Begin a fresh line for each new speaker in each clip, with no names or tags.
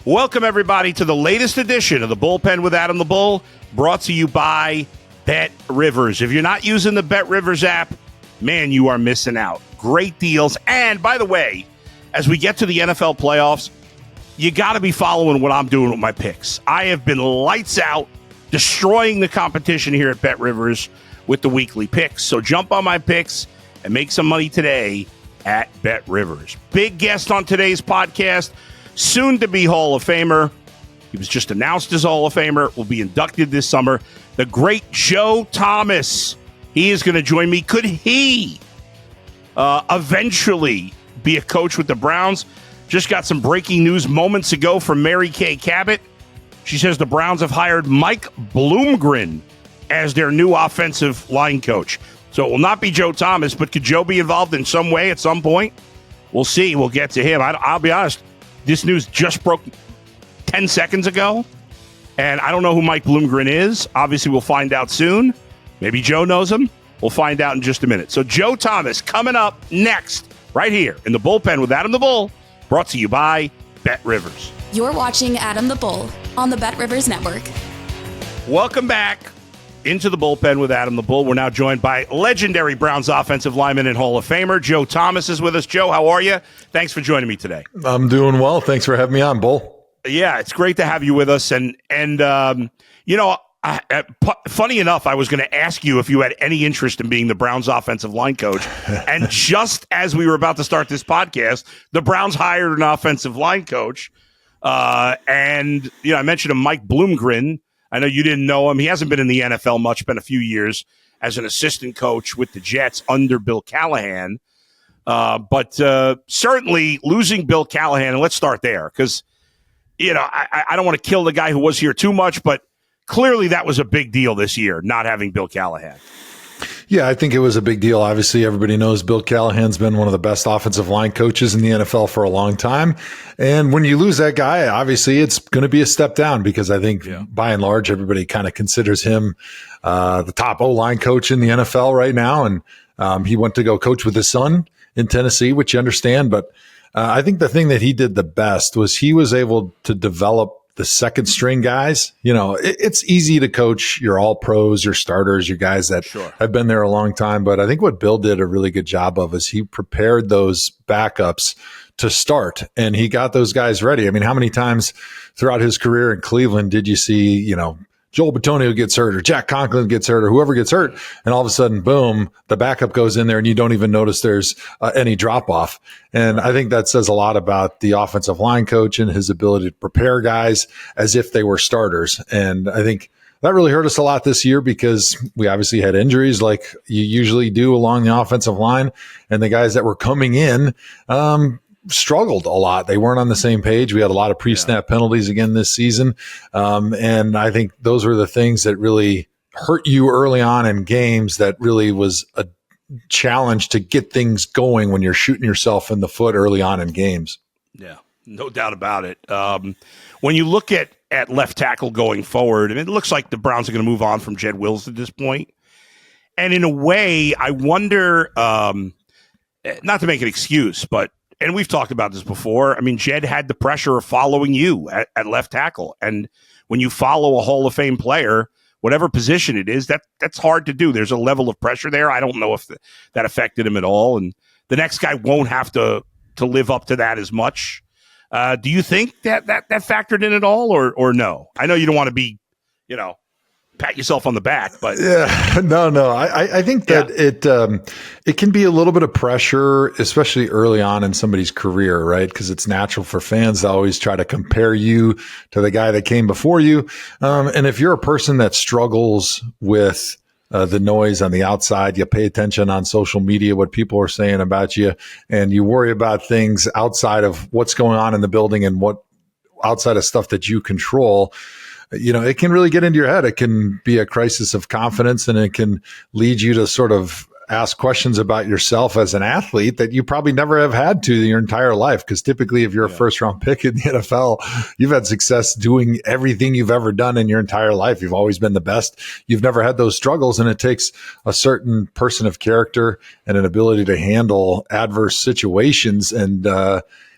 Welcome, everybody, to the latest edition of the Bullpen with Adam the Bull, brought to you by Bet Rivers. If you're not using the Bet Rivers app, man, you are missing out. Great deals. And, by the way, as we get to the NFL playoffs, you got to be following what I'm doing with my picks. I have been lights out, destroying the competition here at Bet Rivers with the weekly picks. So jump on my picks and make some money today at Bet Rivers. Big guest on today's podcast, soon-to-be Hall of Famer. He was just announced as Hall of Famer, will be inducted this summer. The great Joe Thomas. He is going to join me. Could he eventually be a coach with the Browns? Just got some breaking news moments ago from Mary Kay Cabot. She says the Browns have hired Mike Bloomgren as their new offensive line coach. So it will not be Joe Thomas, but could Joe be involved in some way at some point? We'll see. We'll get to him. I'll be honest. This news just broke 10 seconds ago, and I don't know who Mike Bloomgren is. Obviously, we'll find out soon. Maybe Joe knows him. We'll find out in just a minute. So Joe Thomas coming up next, right here in the Bullpen with Adam the Bull, brought to you by Bet Rivers.
You're watching Adam the Bull on the Bet Rivers Network.
Welcome back into the Bullpen with Adam the Bull. We're now joined by legendary Browns offensive lineman and Hall of Famer Joe Thomas is with us. Joe, how are you? Thanks for joining me today.
I'm doing well. Thanks for having me on, Bull.
Yeah, it's great to have you with us. And you know, funny enough, I was going to ask you if you had any interest in being the Browns offensive line coach. And just as we were about to start this podcast, the Browns hired an offensive line coach. And, you know, I mentioned him, Mike Bloomgren. I know you didn't know him. He hasn't been in the NFL much, been a few years as an assistant coach with the Jets under Bill Callahan. But certainly losing Bill Callahan, and let's start there, because, you know, I don't want to kill the guy who was here too much, but clearly that was a big deal this year, not having Bill Callahan.
Yeah, I think it was a big deal. Obviously, everybody knows Bill Callahan's been one of the best offensive line coaches in the NFL for a long time. And when you lose that guy, obviously it's going to be a step down, because I think by and large, everybody kind of considers him the top O-line coach in the NFL right now. And he went to go coach with his son in Tennessee, which you understand. But I think the thing that he did the best was he was able to develop the second string guys. You know, it's easy to coach your all pros, your starters, your guys that have been there a long time. But I think what Bill did a really good job of is he prepared those backups to start, and he got those guys ready. I mean, how many times throughout his career in Cleveland did you see, you know, Joel Bitonio gets hurt or Jack Conklin gets hurt or whoever gets hurt, and all of a sudden, boom, the backup goes in there and you don't even notice there's any drop off. And I think that says a lot about the offensive line coach and his ability to prepare guys as if they were starters. And I think that really hurt us a lot this year, because we obviously had injuries like you usually do along the offensive line, and the guys that were coming in, struggled a lot. They weren't on the same page. We had a lot of pre-snap penalties again this season. And I think those were the things that really hurt you early on in games, that really was a challenge to get things going when you're shooting yourself in the foot early on in games.
Yeah, no doubt about it. When you look at left tackle going forward, I mean, it looks like the Browns are going to move on from Jed Wills at this point. And in a way, I wonder, not to make an excuse, but and we've talked about this before. I mean, Jed had the pressure of following you at left tackle. And when you follow a Hall of Fame player, whatever position it is, that's hard to do. There's a level of pressure there. I don't know if that affected him at all. And the next guy won't have to live up to that as much. Do you think that factored in at all, or no? I know you don't want to be, you know, pat yourself on the back, but
no. I think that it can be a little bit of pressure, especially early on in somebody's career, right? Because it's natural for fans to always try to compare you to the guy that came before you. And if you're a person that struggles with the noise on the outside, you pay attention on social media, what people are saying about you, and you worry about things outside of what's going on in the building and what outside of stuff that you control, you know, it can really get into your head. It can be a crisis of confidence, and it can lead you to sort of ask questions about yourself as an athlete that you probably never have had to your entire life. Because typically, if you're a first round pick in the NFL, you've had success doing everything you've ever done in your entire life. You've always been the best. You've never had those struggles. And it takes a certain person of character and an ability to handle adverse situations. And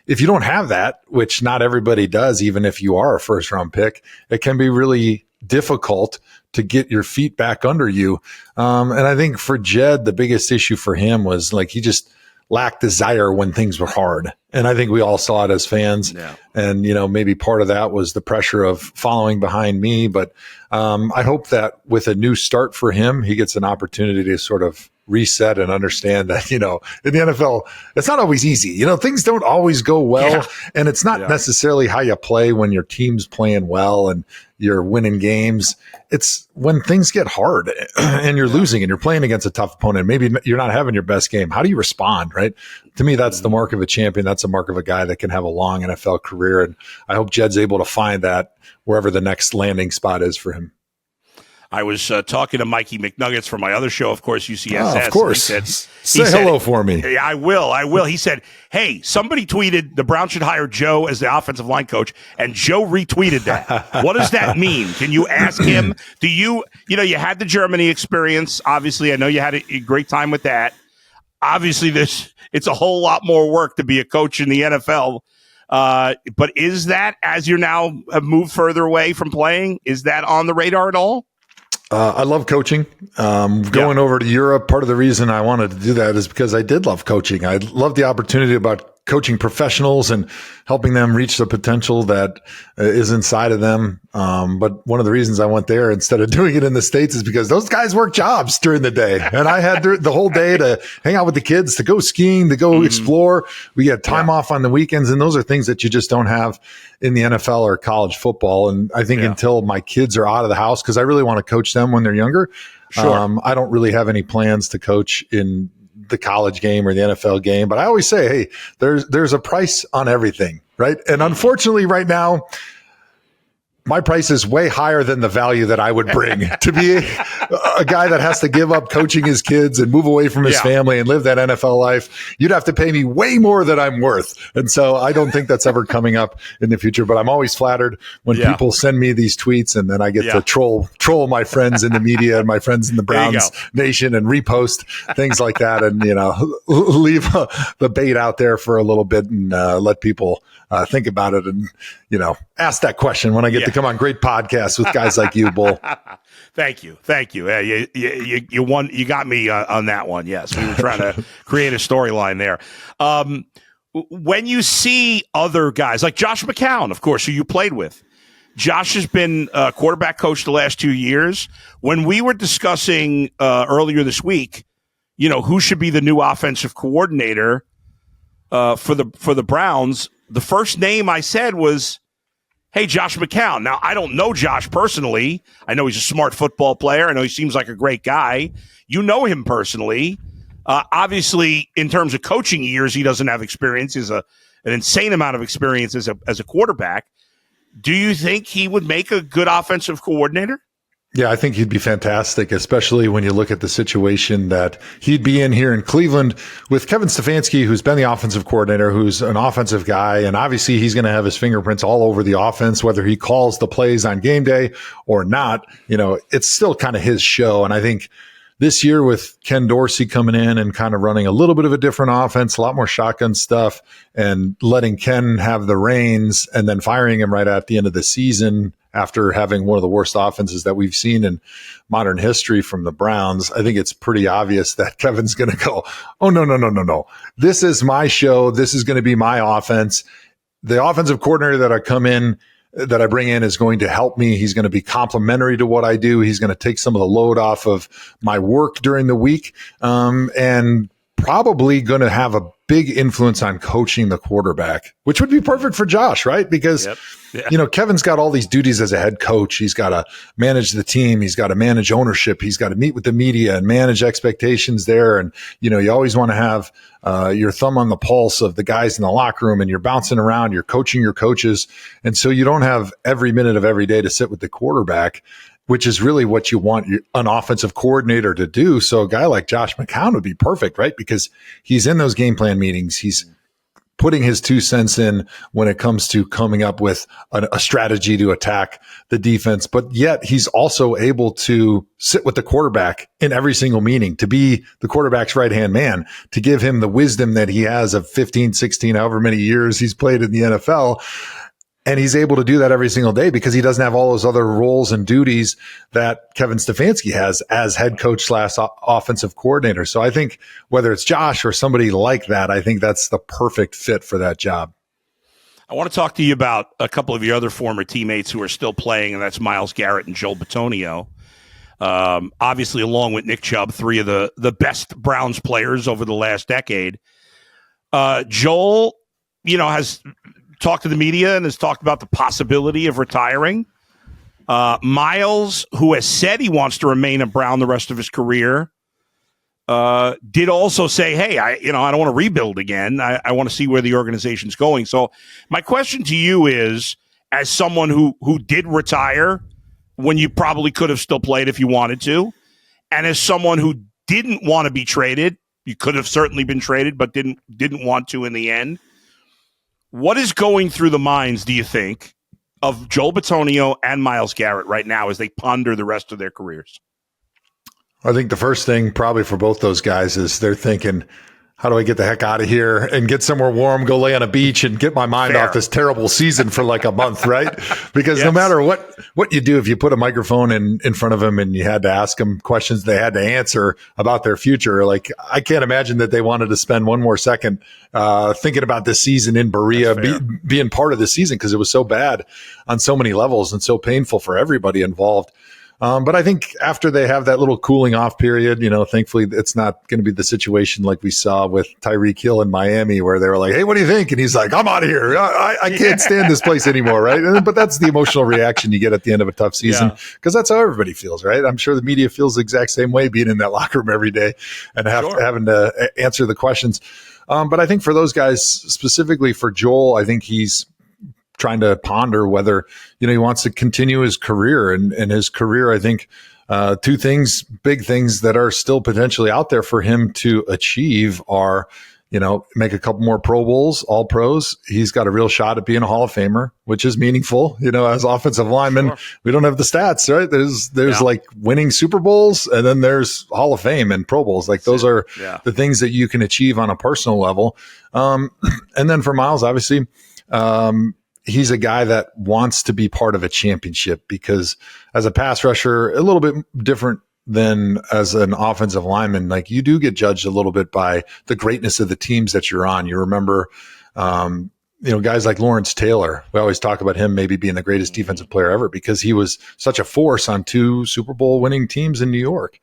if you don't have that, which not everybody does, even if you are a first round pick, it can be really difficult to get your feet back under you. And I think for Jed, the biggest issue for him was like he just lacked desire when things were hard. And I think we all saw it as fans. Yeah. And, maybe part of that was the pressure of following behind me. But I hope that with a new start for him, he gets an opportunity to sort of reset and understand that, in the NFL, it's not always easy. Things don't always go well. And it's not necessarily how you play when your team's playing well and you're winning games. It's when things get hard and you're losing and you're playing against a tough opponent. Maybe you're not having your best game. How do you respond, right? To me, that's the mark of a champion. That's a mark of a guy that can have a long NFL career. And I hope Jed's able to find that wherever the next landing spot is for him.
I was talking to Mikey McNuggets for my other show, of course, UCSS.
Oh, of course. Say hello for me.
Yeah, I will. He said, hey, somebody tweeted the Browns should hire Joe as the offensive line coach, and Joe retweeted that. What does that mean? Can you ask him? Do you had the Germany experience. Obviously, I know you had a great time with that. Obviously, it's a whole lot more work to be a coach in the NFL. But is that, as you're now have moved further away from playing, is that on the radar at all?
I love coaching. Going over to Europe, part of the reason I wanted to do that is because I did love coaching. I love the opportunity about coaching professionals and helping them reach the potential that is inside of them. But one of the reasons I went there instead of doing it in the States is because those guys work jobs during the day. And I had the whole day to hang out with the kids, to go skiing, to go explore. We get time off on the weekends. And those are things that you just don't have in the NFL or college football. And I think until my kids are out of the house, because I really want to coach them when they're younger, I don't really have any plans to coach in the college game or the NFL game. But I always say, hey, there's a price on everything, right? And unfortunately right now, my price is way higher than the value that I would bring to be a guy that has to give up coaching his kids and move away from his family and live that NFL life. You'd have to pay me way more than I'm worth. And so I don't think that's ever coming up in the future, but I'm always flattered when people send me these tweets and then I get to troll my friends in the media and my friends in the Browns Nation and repost things like that. And, leave the bait out there for a little bit and let people think about it and, ask that question when I get to come on great podcasts with guys like you, Bull.
Thank you. Yeah, you won. You got me on that one. Yes, we were trying to create a storyline there. When you see other guys like Josh McCown, of course, who you played with, Josh has been a quarterback coach the last 2 years. When we were discussing earlier this week, who should be the new offensive coordinator for the Browns, the first name I said was, hey, Josh McCown. Now, I don't know Josh personally. I know he's a smart football player. I know he seems like a great guy. You know him personally. Obviously, in terms of coaching years, he doesn't have experience. He's an insane amount of experience as a quarterback. Do you think he would make a good offensive coordinator?
Yeah, I think he'd be fantastic, especially when you look at the situation that he'd be in here in Cleveland with Kevin Stefanski, who's been the offensive coordinator, who's an offensive guy. And obviously he's going to have his fingerprints all over the offense, whether he calls the plays on game day or not. It's still kind of his show. And I think this year with Ken Dorsey coming in and kind of running a little bit of a different offense, a lot more shotgun stuff, and letting Ken have the reins and then firing him right at the end of the season after having one of the worst offenses that we've seen in modern history from the Browns, I think it's pretty obvious that Kevin's going to go, oh, no. This is my show. This is going to be my offense. The offensive coordinator that I bring in is going to help me. He's going to be complementary to what I do. He's going to take some of the load off of my work during the week, and probably going to have a big influence on coaching the quarterback, which would be perfect for Josh, right? Because, Kevin's got all these duties as a head coach. He's got to manage the team. He's got to manage ownership. He's got to meet with the media and manage expectations there. And, you always want to have your thumb on the pulse of the guys in the locker room, and you're bouncing around, you're coaching your coaches. And so you don't have every minute of every day to sit with the quarterback, which is really what you want an offensive coordinator to do. So a guy like Josh McCown would be perfect, right? Because he's in those game plan meetings. He's putting his 2 cents in when it comes to coming up with a strategy to attack the defense. But yet he's also able to sit with the quarterback in every single meeting, to be the quarterback's right-hand man, to give him the wisdom that he has of 15, 16, however many years he's played in the NFL. And he's able to do that every single day because he doesn't have all those other roles and duties that Kevin Stefanski has as head coach / offensive coordinator. So I think whether it's Josh or somebody like that, I think that's the perfect fit for that job.
I want to talk to you about a couple of your other former teammates who are still playing, and that's Myles Garrett and Joel Bitonio. Obviously, along with Nick Chubb, 3 of the best Browns players over the last decade. Joel, has talked to the media and has talked about the possibility of retiring. Myles, who has said he wants to remain a Brown the rest of his career, did also say, hey, I don't want to rebuild again. I want to see where the organization's going. So my question to you is, as someone who did retire when you probably could have still played if you wanted to, and as someone who didn't want to be traded, you could have certainly been traded, but didn't want to in the end. What is going through the minds, do you think, of Joel Bitonio and Myles Garrett right now as they ponder the rest of their careers?
I think the first thing probably for both those guys is they're thinking, how do I get the heck out of here and get somewhere warm, go lay on a beach and get my mind off this terrible season for like a month, right? Because no matter what you do, if you put a microphone in front of them and you had to ask them questions they had to answer about their future, like I can't imagine that they wanted to spend one more second thinking about this season in Berea, being part of the season, because it was so bad on so many levels and so painful for everybody involved. But I think after they have that little cooling off period, thankfully it's not going to be the situation like we saw with Tyreek Hill in Miami, where they were like, hey, what do you think? And he's like, I'm out of here. I can't stand this place anymore, right? But that's the emotional reaction you get at the end of a tough season, because that's how everybody feels, right? I'm sure the media feels the exact same way, being in that locker room every day and having to answer the questions. But I think for those guys, specifically for Joel, I think he's trying to ponder whether, he wants to continue his career, and his career, I think, 2 things, big things that are still potentially out there for him to achieve are, make a couple more Pro Bowls, all pros. He's got a real shot at being a Hall of Famer, which is meaningful. As offensive lineman, we don't have the stats, right? There's like winning Super Bowls, and then there's Hall of Fame and Pro Bowls. Like those are the things that you can achieve on a personal level. And then for Myles, obviously, he's a guy that wants to be part of a championship, because as a pass rusher, a little bit different than as an offensive lineman, like you do get judged a little bit by the greatness of the teams that you're on. You remember, guys like Lawrence Taylor. We always talk about him maybe being the greatest defensive player ever because he was such a force on 2 Super Bowl winning teams in New York.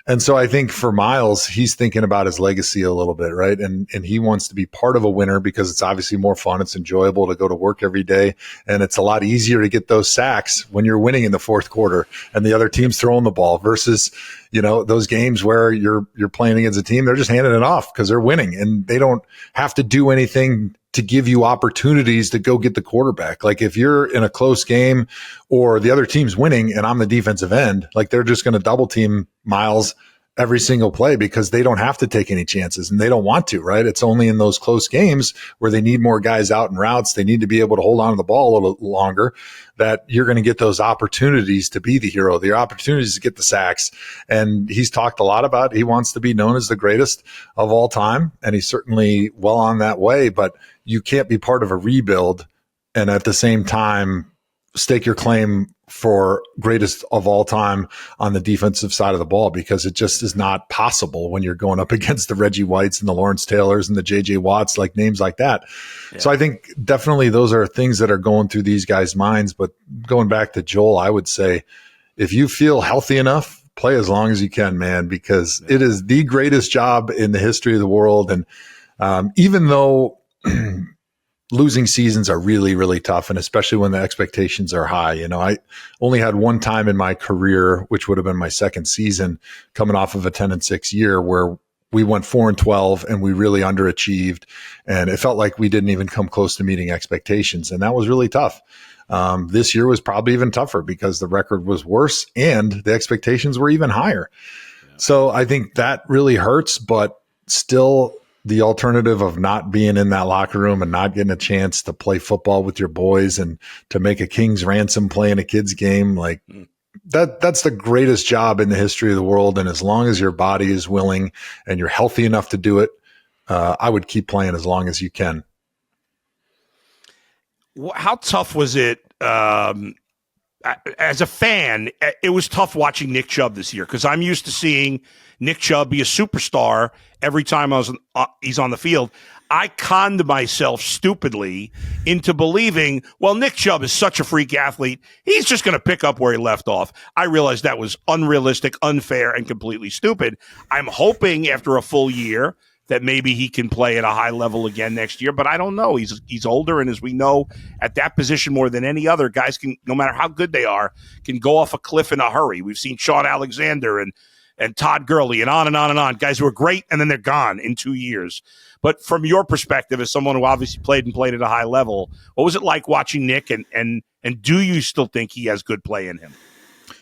And so I think for Myles, he's thinking about his legacy a little bit, right? And he wants to be part of a winner because it's obviously more fun. It's enjoyable to go to work every day. And it's a lot easier to get those sacks when you're winning in the 4th quarter and the other team's throwing the ball versus, those games where you're playing against a team, they're just handing it off because they're winning and they don't have to do anything to give you opportunities to go get the quarterback. Like if you're in a close game or the other team's winning and I'm the defensive end, like they're just going to double team Myles every single play because they don't have to take any chances and they don't want to, right? It's only in those close games where they need more guys out in routes. They need to be able to hold on to the ball a little longer, that you're going to get those opportunities to be the hero, the opportunities to get the sacks. And he's talked a lot about, he wants to be known as the greatest of all time. And he's certainly well on that way, but you can't be part of a rebuild and at the same time stake your claim for greatest of all time on the defensive side of the ball, because it just is not possible when you're going up against the Reggie Whites and the Lawrence Taylors and the JJ Watts, like names like that. Yeah. So I think definitely those are things that are going through these guys' minds. But going back to Joel, I would say if you feel healthy enough, play as long as you can, man, because it is the greatest job in the history of the world. And even though losing seasons are really, really tough, and especially when the expectations are high. I only had one time in my career, which would have been my second season, coming off of a 10-6 year, where we went 4-12 and we really underachieved, and it felt like we didn't even come close to meeting expectations, and that was really tough. This year was probably even tougher because the record was worse and the expectations were even higher. Yeah. So I think that really hurts, but still the alternative of not being in that locker room and not getting a chance to play football with your boys and to make a king's ransom playing a kid's game, like that's the greatest job in the history of the world. And as long as your body is willing and you're healthy enough to do it, I would keep playing as long as you can.
How tough was it? As a fan, it was tough watching Nick Chubb this year because I'm used to seeing Nick Chubb be a superstar every time he's on the field. I conned myself stupidly into believing, well, Nick Chubb is such a freak athlete, he's just going to pick up where he left off. I realized that was unrealistic, unfair, and completely stupid. I'm hoping after a full year that maybe he can play at a high level again next year, but I don't know. He's older, and as we know, at that position more than any other, guys can, no matter how good they are, can go off a cliff in a hurry. We've seen Sean Alexander and Todd Gurley and on and on and on. Guys who are great, and then they're gone in 2 years. But from your perspective, as someone who obviously played at a high level, what was it like watching Nick, and do you still think he has good play in him?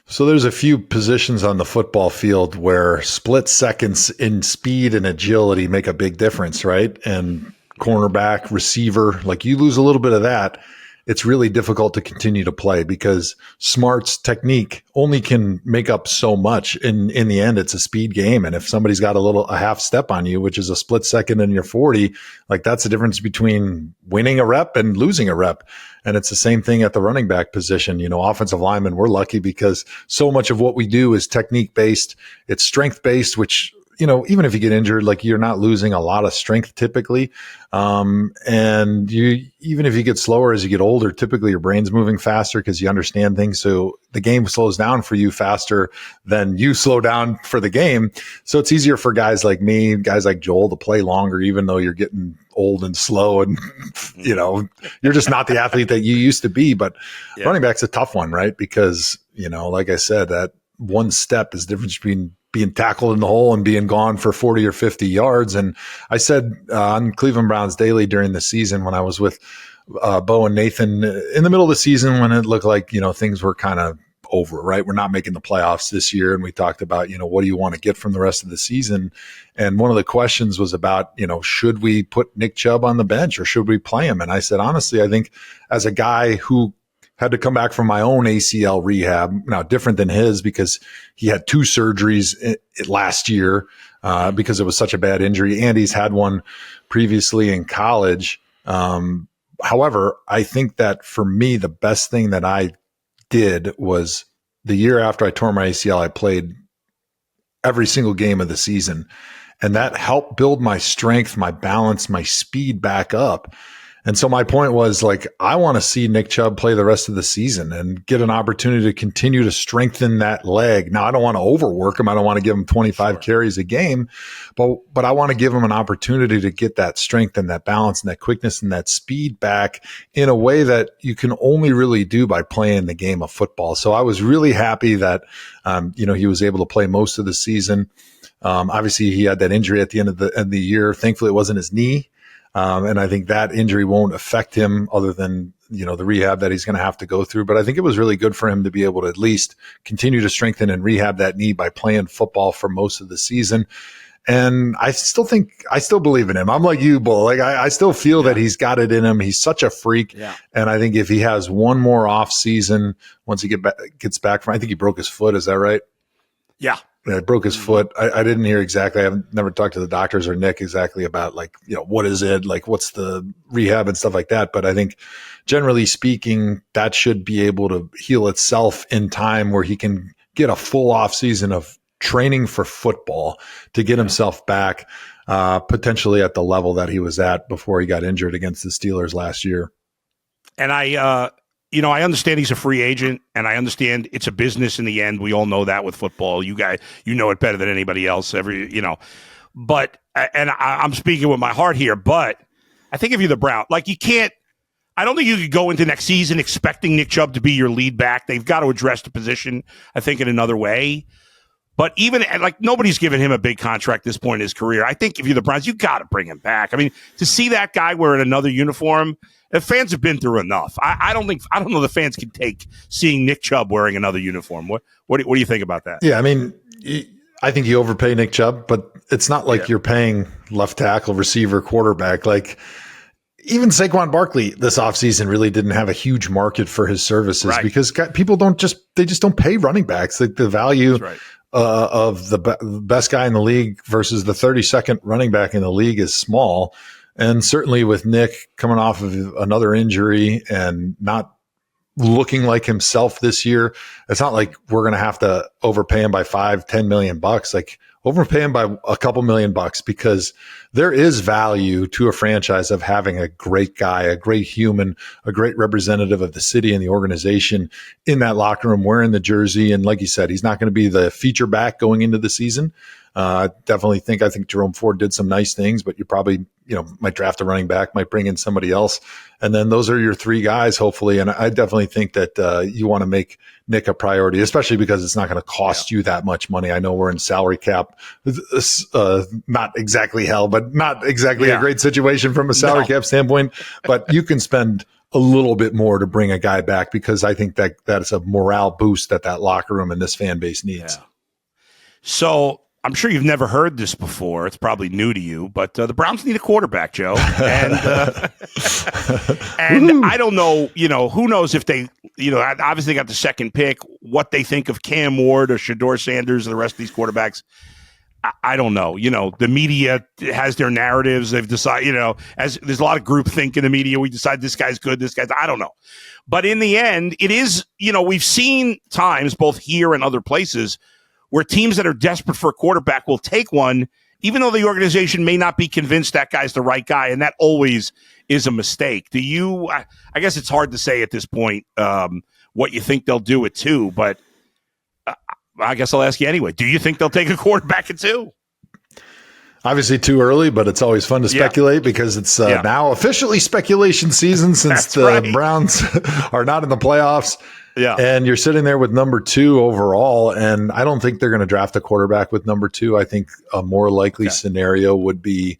So there's a few positions on the football field where split seconds in speed and agility make a big difference, right? And cornerback, receiver, like you lose a little bit of that, it's really difficult to continue to play because smarts, technique only can make up so much. In the end, it's a speed game. And if somebody's got a half step on you, which is a split second in your 40, like that's the difference between winning a rep and losing a rep. And it's the same thing at the running back position. You know, offensive linemen, we're lucky because so much of what we do is technique based. It's strength based, which, you know, even if you get injured, like you're not losing a lot of strength typically. And even if you get slower as you get older, typically your brain's moving faster because you understand things. So the game slows down for you faster than you slow down for the game. So it's easier for guys like me, guys like Joel to play longer, even though you're getting old and slow and, you know, you're just not the athlete that you used to be. But running back's a tough one, right? Because, you know, like I said, that one step is the difference between being tackled in the hole and being gone for 40 or 50 yards. And I said on Cleveland Browns Daily during the season when I was with Bo and Nathan in the middle of the season when it looked like, you know, things were kind of over, right? We're not making the playoffs this year. And we talked about, you know, what do you want to get from the rest of the season? And one of the questions was about, you know, should we put Nick Chubb on the bench or should we play him? And I said, honestly, I think as a guy who had to come back from my own ACL rehab, now different than his because he had 2 surgeries last year because it was such a bad injury. And he's had one previously in college. However, I think that for me, the best thing that I did was the year after I tore my ACL, I played every single game of the season. And that helped build my strength, my balance, my speed back up. And so my point was like, I want to see Nick Chubb play the rest of the season and get an opportunity to continue to strengthen that leg. Now, I don't want to overwork him. I don't want to give him 25 carries a game, but I want to give him an opportunity to get that strength and that balance and that quickness and that speed back in a way that you can only really do by playing the game of football. So I was really happy that, you know, he was able to play most of the season. Obviously he had that injury at the end of the year. Thankfully it wasn't his knee. And I think that injury won't affect him other than, you know, the rehab that he's going to have to go through. But I think it was really good for him to be able to at least continue to strengthen and rehab that knee by playing football for most of the season. And I still believe in him. I'm like you, Bull. Like I still feel that he's got it in him. He's such a freak. Yeah. And I think if he has one more off season, once he gets back from, I think he broke his foot. Is that right?
Yeah.
Yeah, it broke his foot. I didn't hear exactly. I haven't never talked to the doctors or Nick exactly about like, you know, what is it? Like what's the rehab and stuff like that. But I think generally speaking, that should be able to heal itself in time where he can get a full off season of training for football to get himself back potentially at the level that he was at before he got injured against the Steelers last year.
And you know, I understand he's a free agent, and I understand it's a business in the end. We all know that with football. You guys, you know it better than anybody else. But I'm speaking with my heart here. But I think if you're the Browns, like you can't. I don't think you could go into next season expecting Nick Chubb to be your lead back. They've got to address the position, I think, in another way. But even like nobody's given him a big contract at this point in his career. I think if you're the Browns, you got to bring him back. I mean, to see that guy wearing another uniform. The fans have been through enough. I don't know the fans can take seeing Nick Chubb wearing another uniform. What do you think about that?
Yeah, I mean, I think you overpay Nick Chubb, but it's not like you're paying left tackle, receiver, quarterback. Like even Saquon Barkley this offseason really didn't have a huge market for his services because people just don't pay running backs. Like the value of the best guy in the league versus the 32nd running back in the league is small. And certainly with Nick coming off of another injury and not looking like himself this year, it's not like we're going to have to overpay him by $5-10 million. Like overpay him by a couple $1,000,000 because there is value to a franchise of having a great guy, a great human, a great representative of the city and the organization in that locker room wearing the jersey. And like you said, he's not going to be the feature back going into the season. I think Jerome Ford did some nice things, but you probably, might draft a running back, might bring in somebody else. And then those are your three guys, hopefully. And I definitely think that you want to make Nick a priority, especially because it's not going to cost you that much money. I know we're in salary cap, not exactly hell, but not exactly a great situation from a salary cap standpoint, but you can spend a little bit more to bring a guy back because I think that is a morale boost that locker room and this fan base needs.
Yeah. So I'm sure you've never heard this before. It's probably new to you, but the Browns need a quarterback, Joe. And and I don't know, who knows if they, obviously got the second pick, what they think of Cam Ward or Shedeur Sanders and the rest of these quarterbacks. I don't know. The media has their narratives. They've decided, as there's a lot of groupthink in the media. We decide this guy's good, this guy's, I don't know. But in the end, it is, we've seen times both here and other places where teams that are desperate for a quarterback will take one, even though the organization may not be convinced that guy's the right guy, and that always is a mistake. I guess it's hard to say at this point what you think they'll do at 2, but I guess I'll ask you anyway. Do you think they'll take a quarterback at 2?
Obviously too early, but it's always fun to speculate because it's now officially speculation season since the Browns are not in the playoffs. Yeah. And you're sitting there with number 2 overall, and I don't think they're going to draft a quarterback with number 2. I think a more likely scenario would be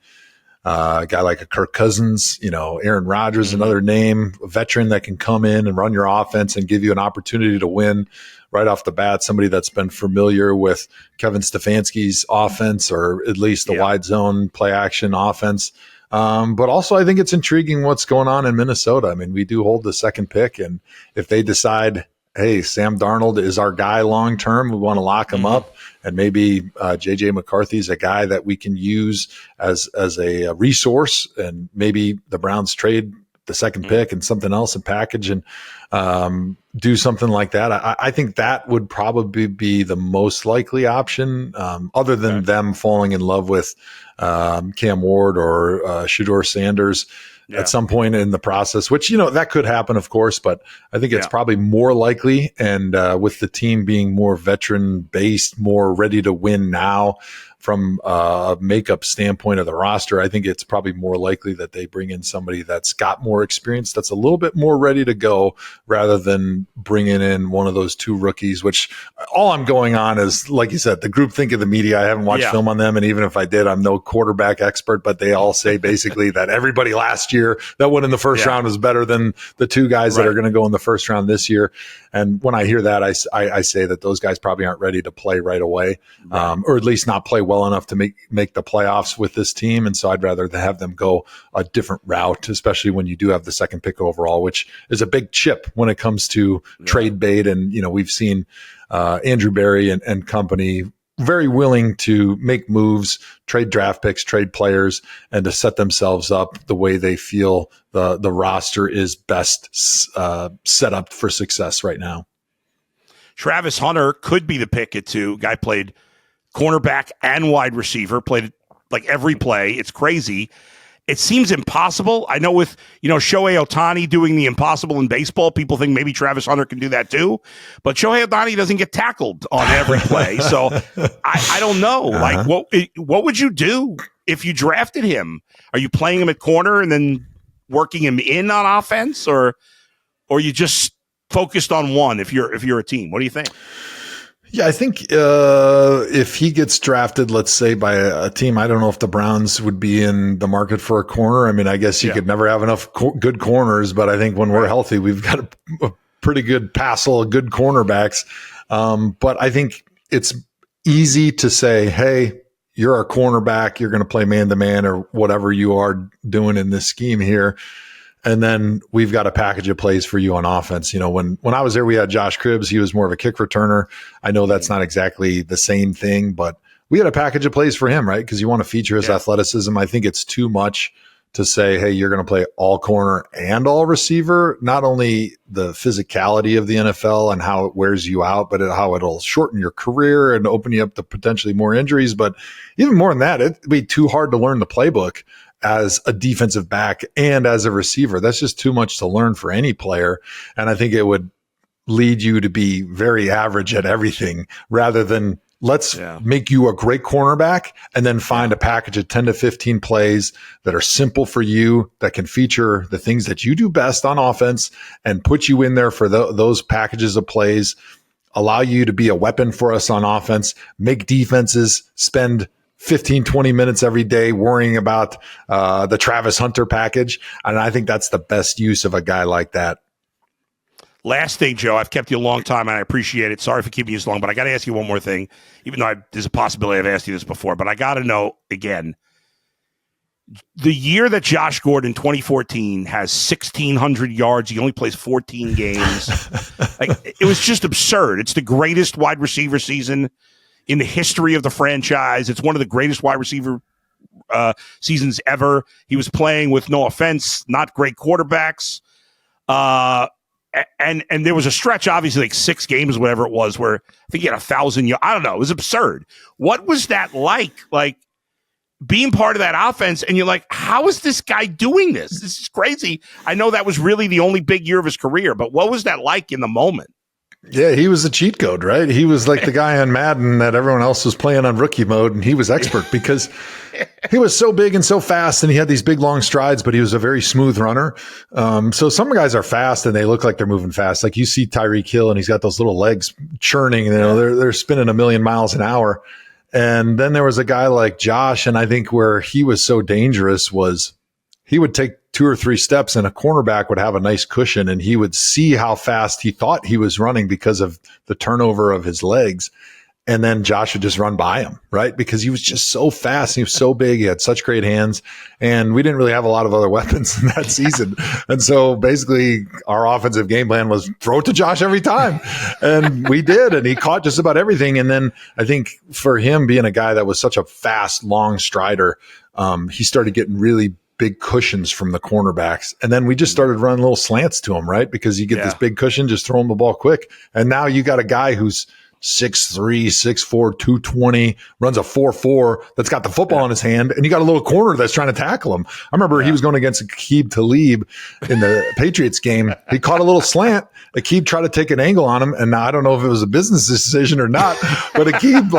a guy like a Kirk Cousins, Aaron Rodgers, another name, a veteran that can come in and run your offense and give you an opportunity to win right off the bat, somebody that's been familiar with Kevin Stefanski's offense or at least the wide zone play action offense. But also I think it's intriguing what's going on in Minnesota. I mean, we do hold the second pick, and if they decide, hey, Sam Darnold is our guy long-term, we want to lock him up, and maybe J.J. McCarthy's a guy that we can use as a resource, and maybe the Browns trade the second pick and something else and package and do something like that. I think that would probably be the most likely option, other than them falling in love with Cam Ward or Shedeur Sanders at some point in the process, which, that could happen, of course, but I think it's probably more likely. And with the team being more veteran based, more ready to win now from a makeup standpoint of the roster, I think it's probably more likely that they bring in somebody that's got more experience, that's a little bit more ready to go, rather than bringing in one of those 2 rookies, which all I'm going on is, like you said, the groupthink of the media. I haven't watched film on them, and even if I did, I'm no quarterback expert, but they all say basically that everybody last year that went in the first round was better than the 2 guys that are going to go in the first round this year. And when I hear that, I say that those guys probably aren't ready to play right away, or at least not play well enough to make the playoffs with this team. And so I'd rather have them go a different route, especially when you do have the second pick overall, which is a big chip when it comes to trade bait. And, we've seen Andrew Berry and company very willing to make moves, trade draft picks, trade players, and to set themselves up the way they feel the roster is best set up for success right now.
Travis Hunter could be the pick at 2. Guy played cornerback and wide receiver, played like every play. It's crazy. It seems impossible. I know with, Shohei Ohtani doing the impossible in baseball, people think maybe Travis Hunter can do that too. But Shohei Ohtani doesn't get tackled on every play. So I don't know. Like, what would you do if you drafted him? Are you playing him at corner and then working him in on offense, or you just focused on one if you're a team? What do you think?
Yeah, I think if he gets drafted, let's say by a team, I don't know if the Browns would be in the market for a corner. I mean, I guess you could never have enough good corners, but I think when we're healthy, we've got a pretty good passel of good cornerbacks. But I think it's easy to say, hey, you're our cornerback. You're going to play man-to-man or whatever you are doing in this scheme here. And then we've got a package of plays for you on offense. When I was there, we had Josh Cribbs. He was more of a kick returner. I know that's not exactly the same thing, but we had a package of plays for him, right? Because you want to feature his athleticism. I think it's too much to say, hey, you're going to play all corner and all receiver. Not only the physicality of the NFL and how it wears you out, but how it'll shorten your career and open you up to potentially more injuries. But even more than that, it'd be too hard to learn the playbook as a defensive back and as a receiver. That's just too much to learn for any player. And I think it would lead you to be very average at everything rather than let's make you a great cornerback and then find a package of 10 to 15 plays that are simple for you, that can feature the things that you do best on offense and put you in there for those packages of plays, allow you to be a weapon for us on offense, make defenses spend 15, 20 minutes every day worrying about the Travis Hunter package. And I think that's the best use of a guy like that.
Last thing, Joe, I've kept you a long time, and I appreciate it. Sorry for keeping you so long, but I got to ask you one more thing, even though there's a possibility I've asked you this before, but I got to know, again, the year that Josh Gordon, 2014, has 1,600 yards, he only plays 14 games. It was just absurd. It's the greatest wide receiver season in the history of the franchise. It's one of the greatest wide receiver seasons ever. He was playing with, no offense, not great quarterbacks. And there was a stretch, obviously, like 6 games, whatever it was, where I think he had 1,000 yards. I don't know. It was absurd. What was that like? Like being part of that offense, and you're like, how is this guy doing this? This is crazy. I know that was really the only big year of his career, but what was that like in the moment?
Yeah, he was a cheat code, right? He was like the guy on Madden that everyone else was playing on rookie mode, and he was expert because he was so big and so fast, and he had these big, long strides, but he was a very smooth runner. So some guys are fast, and they look like they're moving fast. Like you see Tyreek Hill, and he's got those little legs churning, they're spinning 1,000,000 miles an hour. And then there was a guy like Josh, and I think where he was so dangerous was he would take 2 or 3 steps and a cornerback would have a nice cushion, and he would see how fast he thought he was running because of the turnover of his legs. And then Josh would just run by him, right? Because he was just so fast. He was so big. He had such great hands. And we didn't really have a lot of other weapons in that season. And so basically our offensive game plan was throw it to Josh every time. And we did. And he caught just about everything. And then I think for him being a guy that was such a fast, long strider, he started getting really big cushions from the cornerbacks. And then we just started running little slants to him, right? Because you get this big cushion, just throw him the ball quick. And now you got a guy who's 6'3", 6'4", 220, runs a 4.4 that's got the football in his hand, and you got a little corner that's trying to tackle him. I remember he was going against Aqib Talib in the Patriots game. He caught a little slant. Aqib tried to take an angle on him, and now I don't know if it was a business decision or not, but Aqib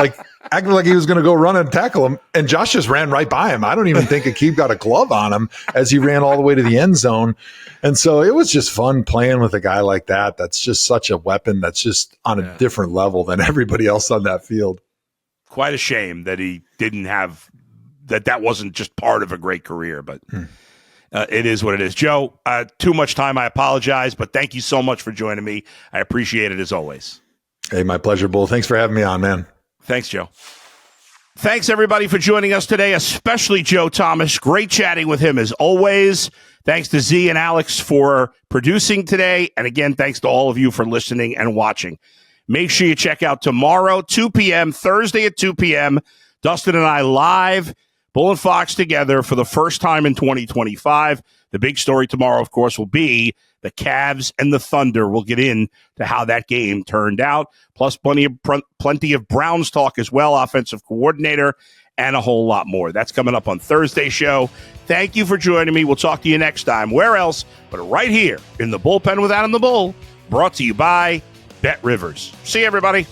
acted like he was going to go run and tackle him, and Josh just ran right by him. I don't even think Aqib got a glove on him as he ran all the way to the end zone. And so it was just fun playing with a guy like that. That's just such a weapon that's just on a different level than everybody else on that field.
Quite a shame that he didn't have that wasn't just part of a great career, but it is what it is. Joe, too much time. I apologize, but thank you so much for joining me. I appreciate it as always.
Hey, my pleasure, Bull. Thanks for having me on, man.
Thanks, Joe. Thanks, everybody, for joining us today, especially Joe Thomas. Great chatting with him as always. Thanks to Z and Alex for producing today. And again, thanks to all of you for listening and watching. Make sure you check out tomorrow, 2 p.m., Thursday at 2 p.m., Dustin and I live, Bull and Fox together for the first time in 2025. The big story tomorrow, of course, will be the Cavs and the Thunder. We'll get into how that game turned out, plus plenty of Browns talk as well, offensive coordinator, and a whole lot more. That's coming up on Thursday's show. Thank you for joining me. We'll talk to you next time. Where else but right here in the Bullpen with Adam the Bull, brought to you by Bet Rivers. See you, everybody.